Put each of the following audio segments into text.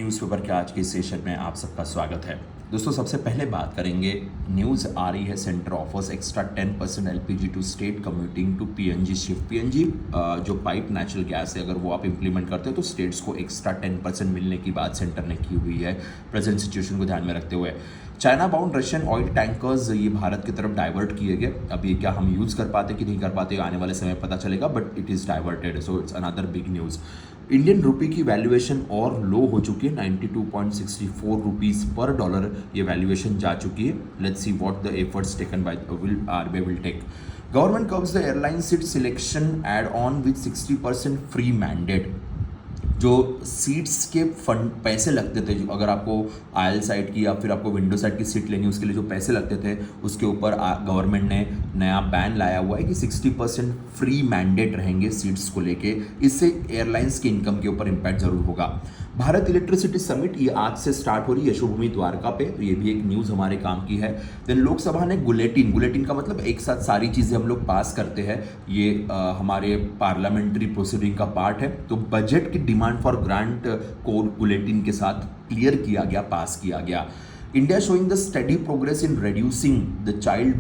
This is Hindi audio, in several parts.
न्यूज़पेपर के आज के सेशन में आप सबका स्वागत है। दोस्तों, सबसे पहले बात करेंगे, न्यूज़ आ रही है centre offers extra 10% LPG to state commuting to PNG shift. PNG जो पाइप नेचुरल गैस है, अगर वो आप इंप्लीमेंट करते हो तो स्टेट्स को एक्स्ट्रा 10% मिलने की बात सेंटर ने की हुई है प्रेजेंट सिचुएशन को ध्यान में रखते हुए। China bound Russian oil tankers ये भारत की तरफ डाइवर्ट किए गए। अब ये क्या हम यूज़ कर पाते कि नहीं कर पाते आने वाले समय पता चलेगा, but it is diverted, so it's another big news. Indian rupee की वैल्यूएशन और लो हो चुकी है, 92.64 रुपीज़ पर डॉलर ये वैल्यूएशन जा चुकी है। Let's see what the efforts taken by RBI will take. Government curbs the airline seat selection add on with 60% free mandate. जो सीट्स के फंड पैसे लगते थे, जो अगर आपको आयल साइड की या फिर आपको विंडो साइड की सीट लेनी, उसके लिए जो पैसे लगते थे उसके ऊपर गवर्नमेंट ने नया बैन लाया हुआ है कि 60% फ्री मैंडेट रहेंगे सीट्स को लेके। इससे एयरलाइंस की इनकम के ऊपर इम्पैक्ट जरूर होगा। भारत इलेक्ट्रिसिटी समिट ये आज से स्टार्ट हो रही है यशोभूमि द्वारका पे, तो ये भी एक न्यूज़ हमारे काम की है। देन लोकसभा ने गुलेटिन का मतलब एक साथ सारी चीज़ें हम लोग पास करते हैं, ये हमारे पार्लियामेंट्री प्रोसीडिंग का पार्ट है। तो बजट की डिमांड फॉर ग्रांट को गुलेटिन के साथ क्लियर किया गया, पास किया गया। India showing the study progress in reducing the child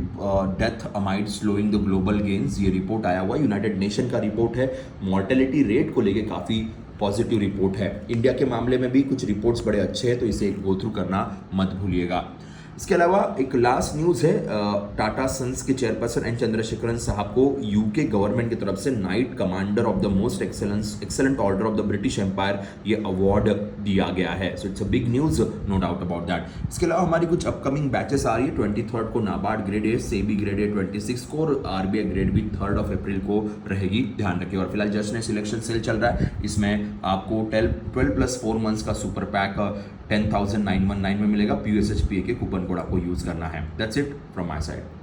death amide slowing the global gains. ये रिपोर्ट आया हुआ यूनाइटेड नेशन का रिपोर्ट है। मॉर्टेलिटी रेट को लेके काफ़ी पॉजिटिव रिपोर्ट है। इंडिया के मामले में भी कुछ रिपोर्ट्स बड़े अच्छे हैं, तो इसे गो थ्रू करना मत भूलिएगा। इसके अलावा एक लास्ट न्यूज़ है, टाटा सन्स के चेयरपर्सन एन चंद्रशेखरन साहब को यूके गवर्नमेंट की तरफ से Knight Commander of the Most Excellent Order of the British Empire ये अवार्ड दिया गया है। So it's a big news, no doubt about that. इसके अलावा हमारी कुछ अपकमिंग बैचेस आ रही है। 23 को NABARD grade A, SEBI grade A 26 को, और आरबीआई ग्रेड बी 3 अप्रैल को रहेगी, ध्यान रखिए। और फिलहाल जस्ट ने सिलेक्शन सेल चल रहा है, इसमें आपको 12+4 मंथ्स का सुपर पैक 10,919 में मिलेगा। PUSHPA के कूपन कोड आपको यूज करना है। That's it from my side.